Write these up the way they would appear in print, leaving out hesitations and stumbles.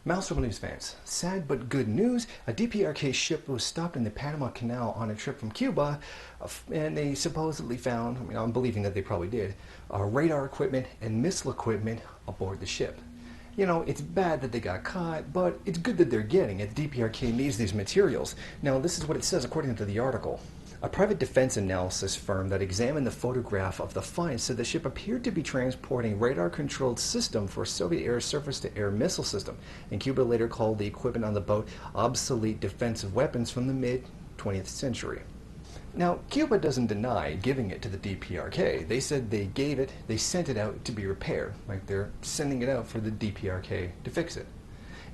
Maelstrom News fans, sad but good news. A DPRK ship was stopped in the Panama Canal on a trip from Cuba, and they supposedly found, I'm believing that they probably did, radar equipment and missile equipment aboard the ship. You know, it's bad that they got caught, but it's good that they're getting it. The DPRK needs these materials. Now, this is what it says according to the article. A private defense analysis firm that examined the photograph of the find said the ship appeared to be transporting radar-controlled system for a Soviet air surface-to-air missile system, and Cuba later called the equipment on the boat obsolete defensive weapons from the mid-20th century. Now, Cuba doesn't deny giving it to the DPRK. They said they gave it, they sent it out to be repaired, like they're sending it out for the DPRK to fix it.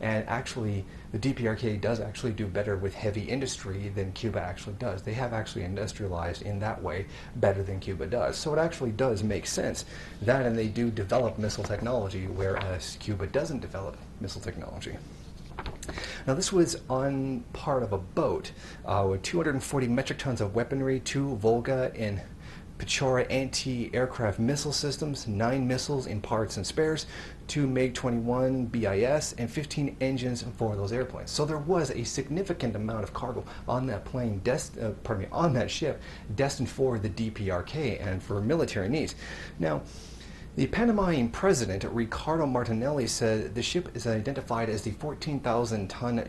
And actually, the DPRK does actually do better with heavy industry than Cuba actually does. They have actually industrialized in that way better than Cuba does. So it actually does make sense. That, and they do develop missile technology, whereas Cuba doesn't develop missile technology. Now, this was on part of a boat with 240 metric tons of weaponry, 2 Volga and Pechora anti-aircraft missile systems, 9 missiles in parts and spares, 2 MiG-21 BIS, and 15 engines for those airplanes. So there was a significant amount of cargo on that plane, on that ship, destined for the DPRK and for military needs. Now, the Panamanian president, Ricardo Martinelli, said the ship is identified as the 14,000-ton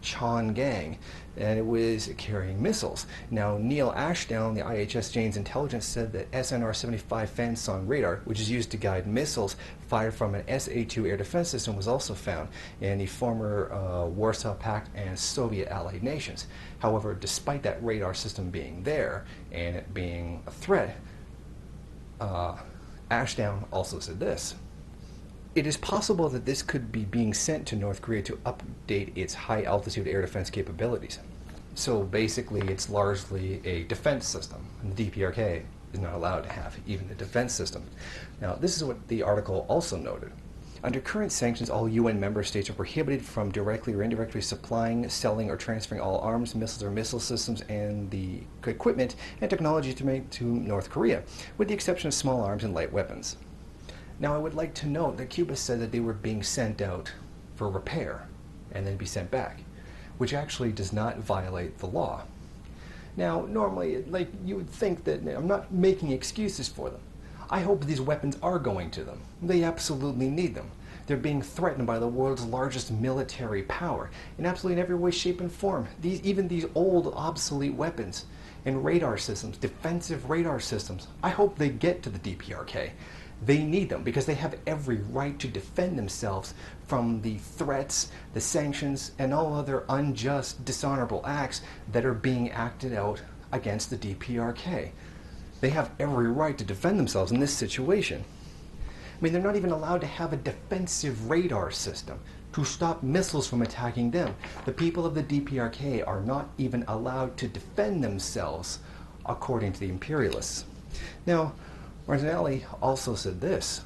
Chong Gang, and it was carrying missiles. Now, Neil Ashdown, the IHS Jane's intelligence, said that SNR-75 Fansong radar, which is used to guide missiles fired from an SA-2 air defense system, was also found in the former Warsaw Pact and Soviet allied nations. However, despite that radar system being there and it being a threat, Ashdown also said this: it is possible that this could be being sent to North Korea to update its high-altitude air defense capabilities. So basically, it's largely a defense system, and the DPRK is not allowed to have even a defense system. Now, this is what the article also noted. Under current sanctions, all UN member states are prohibited from directly or indirectly supplying, selling, or transferring all arms, missiles, or missile systems and the equipment and technology to North Korea, with the exception of small arms and light weapons. Now, I would like to note that Cuba said that they were being sent out for repair and then be sent back, which actually does not violate the law. Now, normally, like, you would think that I'm not making excuses for them. I hope these weapons are going to them. They absolutely need them. They're being threatened by the world's largest military power in absolutely every way, shape, and form. Even these old, obsolete weapons and radar systems, defensive radar systems, I hope they get to the DPRK. They need them because they have every right to defend themselves from the threats, the sanctions, and all other unjust, dishonorable acts that are being acted out against the DPRK. They have every right to defend themselves in this situation. I mean, they're not even allowed to have a defensive radar system to stop missiles from attacking them. The people of the DPRK are not even allowed to defend themselves, according to the imperialists. Now, Martinelli also said this: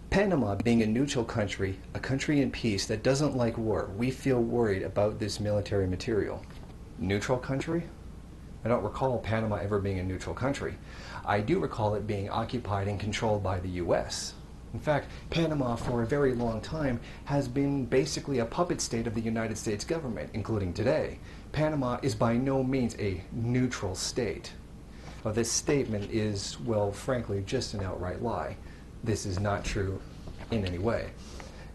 Panama being a neutral country, a country in peace that doesn't like war, we feel worried about this military material. Neutral country? I don't recall Panama ever being a neutral country. I do recall it being occupied and controlled by the U.S. In fact, Panama for a very long time has been basically a puppet state of the United States government, including today. Panama is by no means a neutral state. Well, this statement is, well, frankly, just an outright lie. This is not true in any way.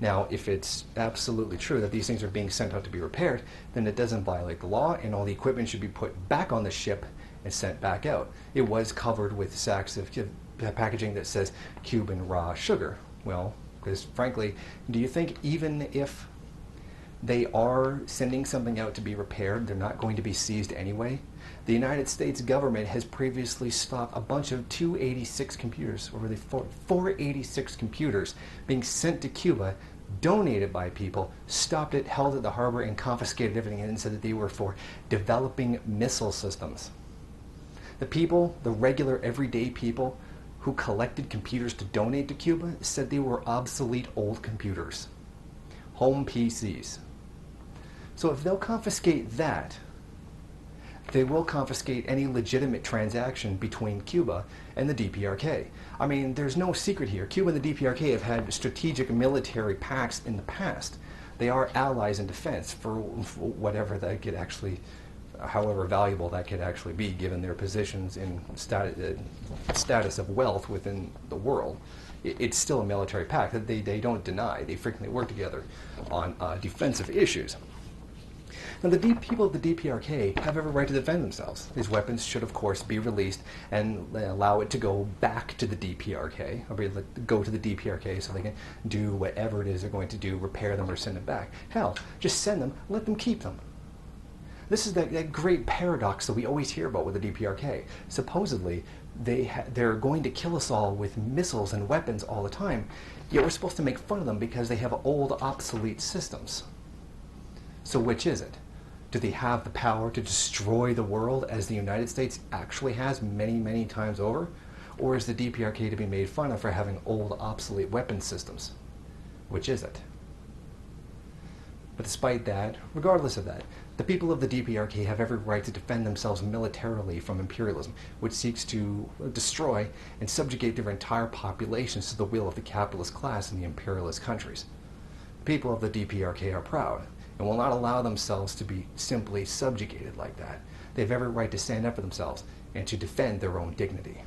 Now, if it's absolutely true that these things are being sent out to be repaired, then it doesn't violate the law, and all the equipment should be put back on the ship and sent back out. It was covered with sacks of packaging that says Cuban raw sugar. Well, because frankly, do you think even if they are sending something out to be repaired, they're not going to be seized anyway? The United States government has previously stopped a bunch of 286 computers, or really 486 computers, being sent to Cuba, donated by people, stopped it, held at the harbor, and confiscated everything, and said that they were for developing missile systems. The people, the regular, everyday people who collected computers to donate to Cuba, said they were obsolete old computers, home PCs. So if they'll confiscate that, they will confiscate any legitimate transaction between Cuba and the DPRK. I mean, there's no secret here. Cuba and the DPRK have had strategic military pacts in the past. They are allies in defense for whatever that could actually, however valuable that could actually be, given their positions in status of wealth within the world. It's still a military pact that they don't deny. They frequently work together on defensive issues. Now, the people of the DPRK have every right to defend themselves. These weapons should, of course, be released and allow it to go back to the DPRK, or go to the DPRK so they can do whatever it is they're going to do, repair them or send them back. Hell, just send them, let them keep them. This is that great paradox that we always hear about with the DPRK. Supposedly, they're going to kill us all with missiles and weapons all the time, yet we're supposed to make fun of them because they have old, obsolete systems. So which is it? Do they have the power to destroy the world as the United States actually has many, many times over? Or is the DPRK to be made fun of for having old, obsolete weapon systems? Which is it? But despite that, regardless of that, the people of the DPRK have every right to defend themselves militarily from imperialism, which seeks to destroy and subjugate their entire populations to the will of the capitalist class in the imperialist countries. The people of the DPRK are proud and will not allow themselves to be simply subjugated like that. They have every right to stand up for themselves and to defend their own dignity.